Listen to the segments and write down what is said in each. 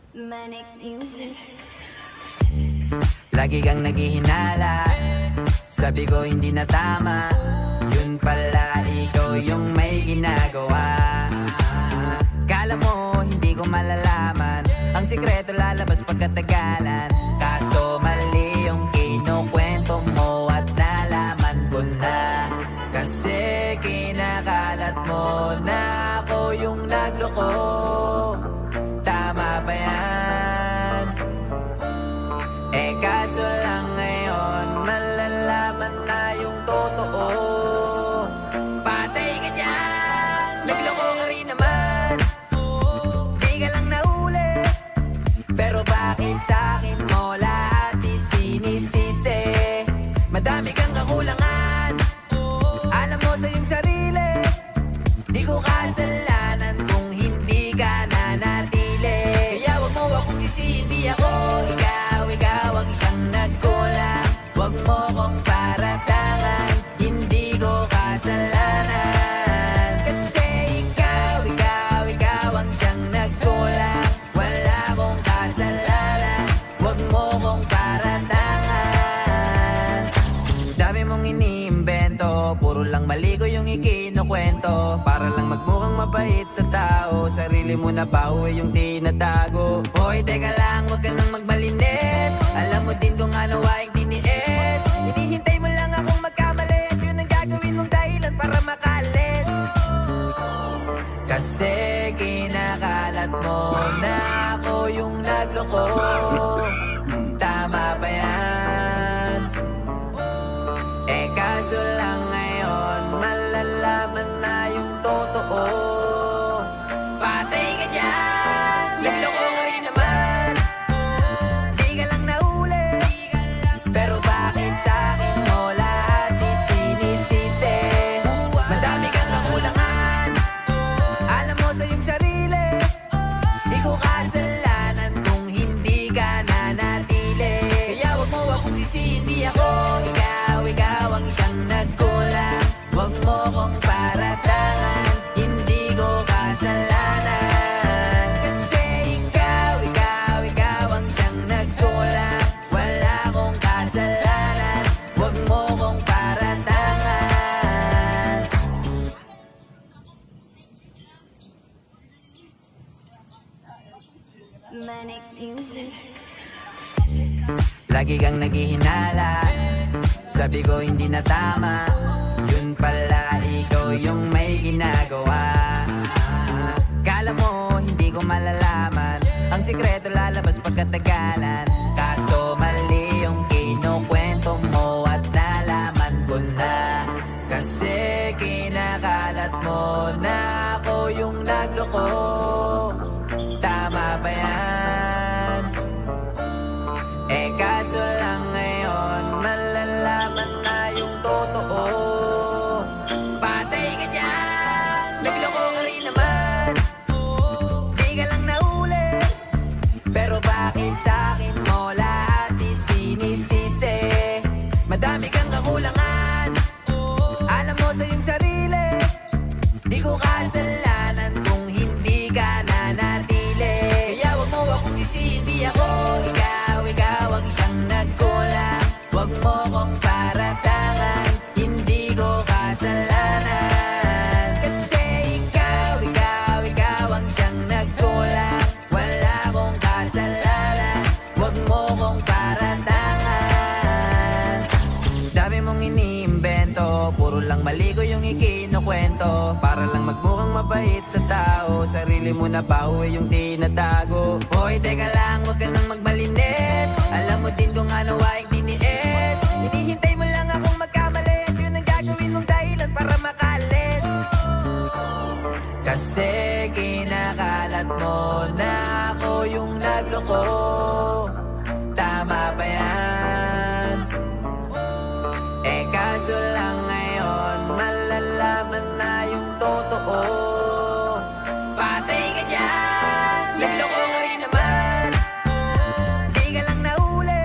Manix Music. Lagi kang naghihinala, sabi ko hindi na tama. Yun pala ikaw yung may ginagawa. Kala mo hindi ko malalaman, ang sikreto lalabas pagkatagalan. Kaso mali yung kinukwento mo at nalaman ko na. Kasi kinakalat mo na ako yung nagloko. Tama ba yan? Eh kaso lang ngayon malalaman na yung totoo. Patay ka dyan, nagloko ka rin naman. Di ka lang nahuli, pero bakit sa'kin mo lahat isinisisi? Madami kang kakulangan, alam mo sa iyong sarili. Di ko kasalanan kung hindi ka nanatili. Kaya wag mo akong sisihin, di ako ikaw ang siyang nagkulang. Wag mo kong paratangan, hindi ko kasalanan. Kasi ikaw ang siyang nagkulang. Wala akong kasalanan, wag mo kong paratangan. Dami mong iniimbento, puro lang mali ko yung ikinukwento. Para lang magmukhang mabait sa tao, sarili mo na bawi yung tinatago. Hoy, teka lang, wag ka nang magmalinis. Alam mo din kung ano aking tiniis. Hinihintay mo lang akong magkamali at yun ang gagawin mong dahilan para makalis. Kasi kinakalat mo na ako yung nagloko. Tama ba yan? Eh kaso lang ngayon malalaman na yung totoo. Patay ka dyan, nagloko ka rin naman. Di ka lang nahuli, pero bakit sa'kin mo lahat isinisisi? Madami kang kakulangan, alam mo sa iyong sarili. Di ko kasalanan kung hindi ka nanatili. Kaya wag mo akong sisihin, di ako ikaw ang siyang nagkulang. Wag mo kong paratangan, hindi ko kasalanan. Kasi ikaw ang siyang nagkulang. Wala akong kasalanan, wag mo kong paratangan. Manix Music. Lagi kang naghihinala, sabi ko hindi na tama. Yun pala ikaw yung may ginagawa. Kala mo hindi ko malalaman, ang sikreto lalabas pagkatagalan. Kaso mali yung kinukwento mo at nalaman ko na. Kasi kinakalat mo na ako yung nagloko. Tama ba yan? Eh kaso lang ngayon malalaman na yung totoo. Patay ka dyan, nagloko ka rin naman. Di ka lang nahuli, pero bakit sa'kin mo lahat isinisisi? Madami kang kakulangan, alam mo sa iyong sarili. Di ko kasalanan kung hindi ka nanatili. Kaya wag mo akong sisihin, di ako ikaw ang siyang nagkulang. Wag mo kong paratangan, hindi ko kasalanan. Kasi ikaw ang siyang nagkulang. Wala akong kasalanan, wag mo kong paratangan. Dami mong iniimbento, puro lang mali ko yung ikinukwento. Para lang magmukhang mabait sa tao, sarili mo na bawi yung tinatago. Hoy, teka lang, wag ka nang magmalinis. Alam mo din kung ano aking tiniis. Hinihintay mo lang akong magkamali at yun ang gagawin mong dahilan para makalis. Kasi kinakalat mo na ako yung nagloko. Tama ba yan? Eh kaso lang ngayon malalaman na yung totoo. Patay ka dyan, nagloko ka rin naman. Di ka lang nahuli,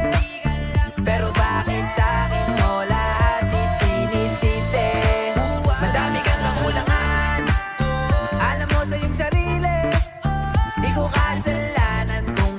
pero bakit sa'kin mo lahat isinisisi? Madami kang kakulangan, alam mo sa iyong sarili. Di ko kasalanan kung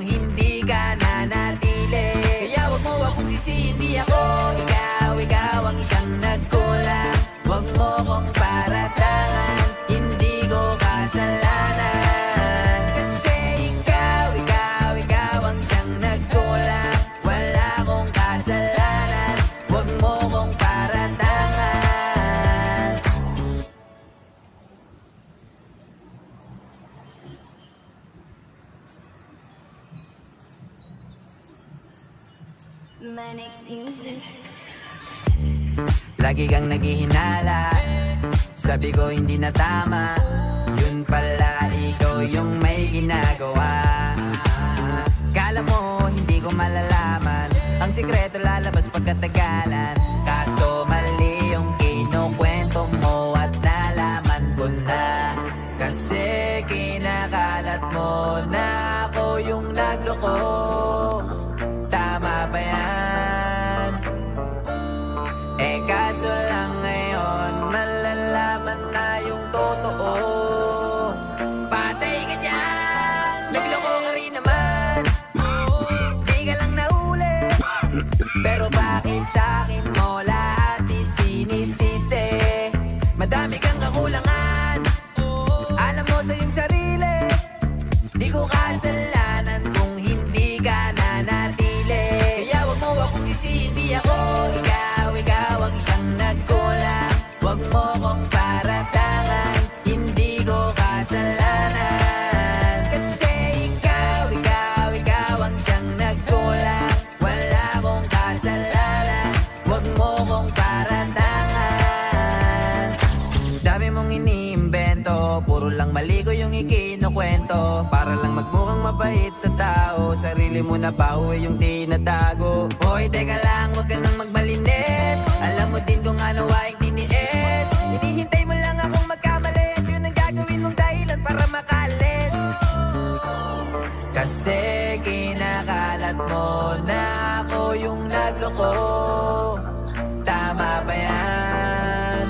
Manix Music. Lagi kang naghihinala, sabi ko hindi na tama. Yun pala ikaw yung may ginagawa. Kala mo hindi ko malalaman, ang sikreto lalabas pagkatagalan. Kaso mali yung kinukwento mo at nalaman ko na. Kasi kinakalat mo na ako yung nagloko. Tama ba yan? Eh kaso lang ngayon malalaman na yung totoo. Patay ka dyan, nagloko ka rin naman. Di ka lang nahuli, pero bakit sa'kin mo lahat isinisisi? Madami kang kakulangan, alam mo sa iyong sarili. Di ko kasalanan kung hindi ka nanatili. Kaya wag mo akong sisihin, di ako ikaw ang siyang nagkulang. Wag mo kong paratangan, hindi ko kasalanan. Kasi ikaw ang siyang nagkulang. Wala akong kasalanan, wag mo kong paratangan. Dami mong iniimbento, puro lang mali ko yung ikinukwento. Para lang magmukhang mabait sa tao, sarili mo na bawi yung tinatago. Hoy, teka lang, wag ka nang magmalinis. Alam mo din kung ano aking tiniis. Hinihintay mo lang akong magkamali, at yun ang gagawin mong dahilan para makalis. Kasi kinakalat mo na ako yung nagloko. Tama ba yan?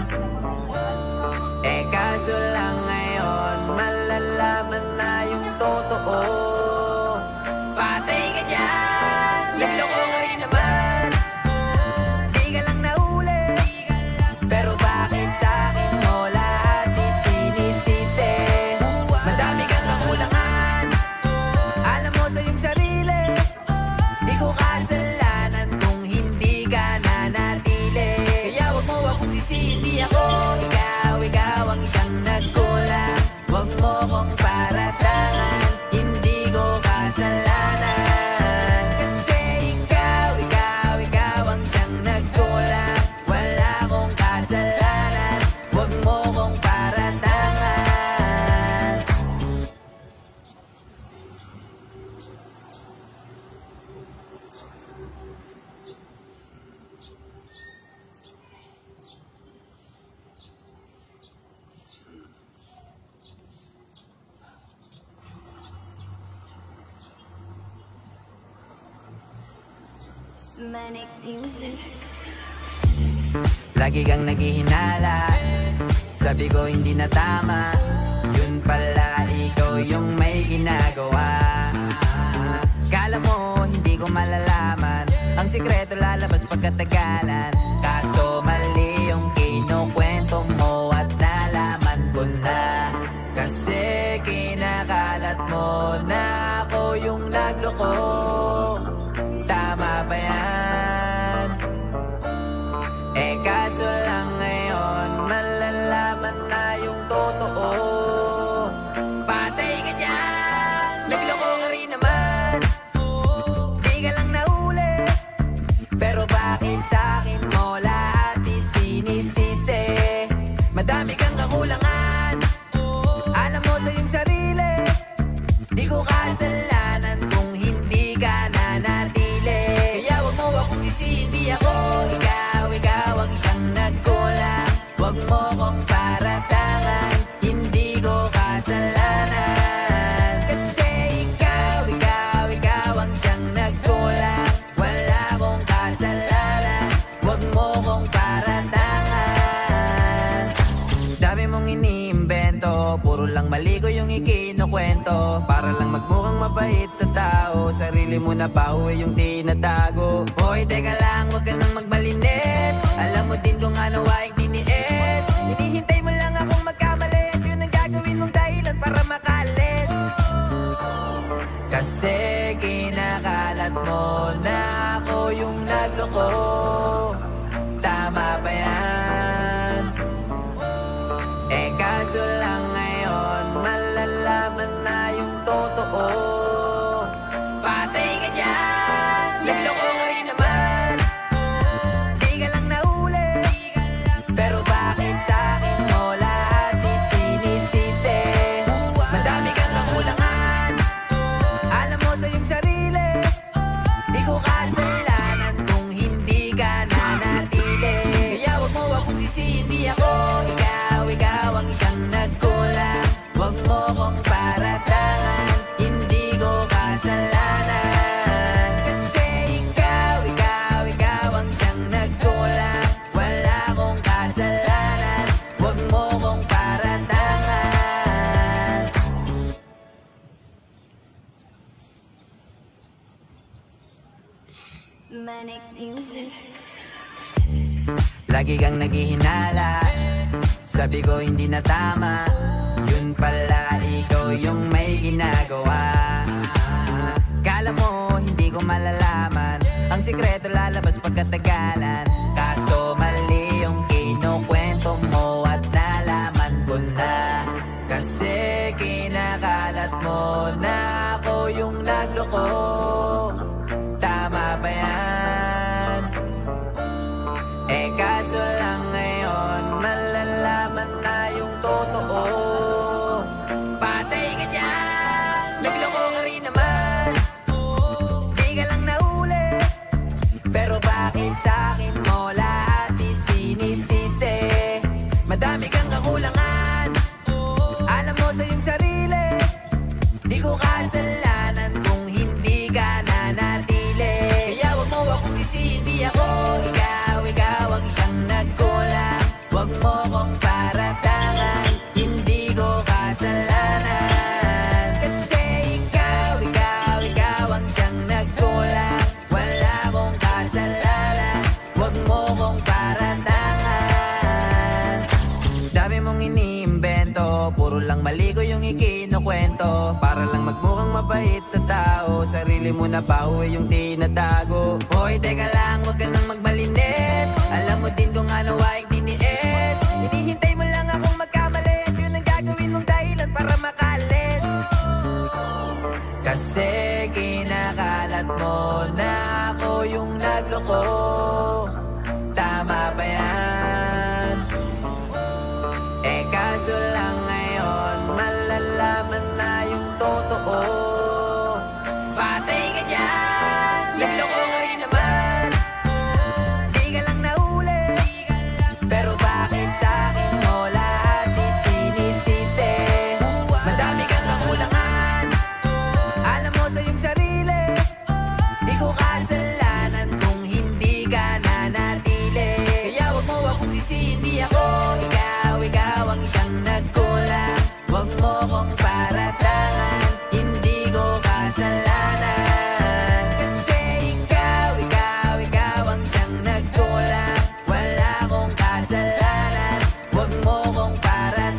Eh kaso lang ngayon malalaman na yung totoo. Patay ka dyan, nagloko ka rin naman. Di ka lang nahuli, pero bakit sa'kin mo lahat isinisisi? Madami kang kakulangan, alam mo sa iyong sarili. Di ko kasalanan kung hindi ka nanatili. Kaya wag mo akong sisihin, di ako ikaw ang siyang nagkulang. Wag mo kong paratangan, hindi ko kasalanan. Kasi ikaw ang siyang nagkulang. Wala akong kasalanan, wag mo kong paratangan. Manix Music. Lagi kang naghihinala, sabi ko hindi na tama. Yun pala ikaw yung may ginagawa. Kala mo hindi ko malalaman, ang sikreto lalabas pagkatagalan. Kaso mali yung kinukwento mo at nalaman ko na. Kasi kinakalat mo na ako yung nagloko. Tama ba yan? Eh kaso lang ngayon malalaman na yung totoo. Patay ka dyan, nagloko ka rin naman. Di ka lang nahuli, pero bakit sa'kin mo lahat isinisisi? Madami kang kakulangan, alam mo sa iyong sarili. Di ko kasalanan kung hindi ka nanatili. Kaya wag mo akong sisihin, di ako ikaw ang siyang nagkulang. Wag mo kong paratangan, hindi ko kasalanan. Kasi ikaw ang siyang nagkulang. Wala akong kasalanan, wag mo kong paratangan. Dami mong iniimbento, puro lang mali ko yung ikinukwento. Para lang magmukhang mabait sa tao, sarili mo na bawi yung tinatago. Hoy, teka lang, wag ka nang magmalinis. Alam mo din kung ano aking tiniis. Hinihintay mo lang akong magkamali, at yun ang gagawin mong dahilan para makalis. Kasi kinakalat mo na ako yung nagloko. Tama ba yan? Eh kaso lang ngayon malalaman na yung totoo. Patay ka dyan, nagloko ka rin naman. kasalanan. Kasi ikaw ang siyang nagkulang. Wala akong kasalanan, huwag mo kong paratangan. Manix Music. Lagi kang naghihinala, sabi ko hindi na tama. Yun pala ikaw yung may ginagawa. Kala mo hindi ko malalaman, ang sikreto lalabas pagkatagalan. Kaso mali yung kinukwento mo at nalaman ko na. Kasi kinakalat mo na ako yung nagloko. Tama ba yan? Kaso lang ngayon malalaman na yung totoo. Patay ka dyan, nagloko ka rin naman. Di ka lang nahuli, pero bakit sa'kin mo lahat isinisisi? Madami kang kakulangan, alam mo sa iyong sarili. Di ko kasalanan kung hindi ka nanatili. Kaya wag mo akong sisihin, di ako ikaw ang siyang nagkulang. Wag mo kong paratangan, hindi ko kasalanan. Kasi ikaw ang siyang nagkulang. Wala akong kasalanan, wag mo kong paratangan. Dami mong iniimbento, puro lang mali ko yung ikinukwento. Para lang magmukhang mabait sa tao, sarili mo na bawi yung tinatago. Hoy, teka lang, wag ka nang magmalinis. Alam mo din kung ano aking tiniis. Hinihintay mo lang akong magkamali, at yun ang gagawin mong dahilan para makalis. Kasi kinakalat mo na ako yung nagloko. Tama ba yan? Kaso lang ngayon malalaman na yung totoo. Patay ka dyan, nagloko ka rin naman. Di ka lang nahuli, pero bakit sa'kin mo lahat isinisisi? Madami kang kakulangan, alam mo sa iyong sarili. Di ko kasalanan kung hindi ka nanatili. Kaya wag mo akong sisihin, di ako ikaw ang siyang nagkulang. Wag mo kong paratangan, hindi ko kasalanan. Kasi ikaw ang siyang nagkulang. Wala akong kasalanan, wag mo kong paratangan.